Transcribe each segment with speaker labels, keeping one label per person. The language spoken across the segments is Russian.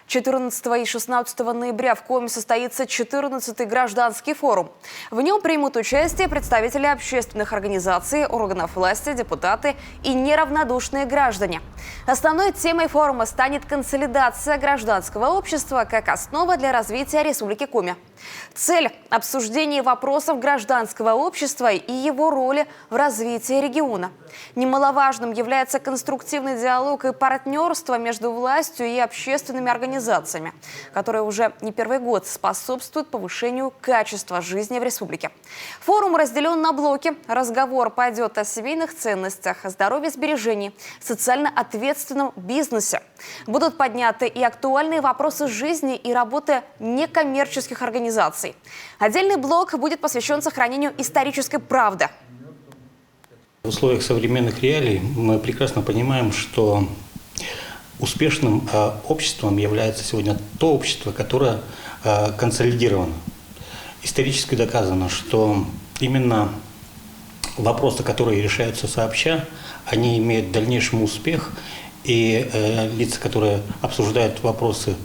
Speaker 1: 14 и 16 ноября в Коми состоится 14-й гражданский форум. В нем примут участие представители общественных организаций, органов власти, депутаты и неравнодушные граждане. Основной темой форума станет консолидация гражданского общества как основа для развития Республики Коми. Цель – обсуждение вопросов гражданского общества и его роли в развитии региона. Немаловажным является конструктивный диалог и партнерство между властью и общественными организациями, которые уже не первый год способствуют повышению качества жизни в республике. Форум разделен на блоки. Разговор пойдет о семейных ценностях, о здоровье, сбережении, социально ответственном бизнесе. Будут подняты и актуальные вопросы жизни и работы некоммерческих организаций. Отдельный блок будет посвящен сохранению исторической правды.
Speaker 2: В условиях современных реалий мы прекрасно понимаем, что успешным обществом является сегодня то общество, которое консолидировано. Исторически доказано, что именно вопросы, которые решаются сообща, они имеют дальнейший успех, и лица, которые обсуждают вопросы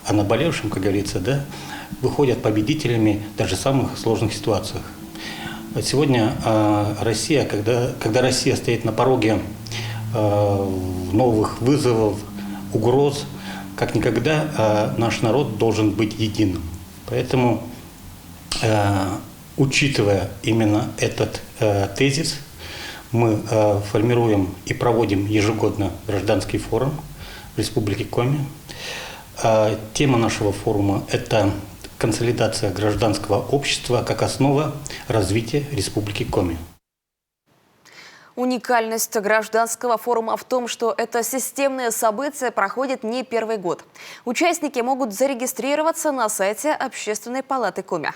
Speaker 2: о наболевшем, как говорится, выходят победителями даже в самых сложных ситуациях. Сегодня Россия, когда Россия стоит на пороге новых вызовов, угроз, как никогда наш народ должен быть единым. Поэтому, учитывая именно этот тезис, мы формируем и проводим ежегодно гражданский форум в Республике Коми. Тема нашего форума – это консолидация гражданского общества как основа развития Республики Коми.
Speaker 1: Уникальность гражданского форума в том, что это системное событие проходит не первый год. Участники могут зарегистрироваться на сайте Общественной палаты Коми.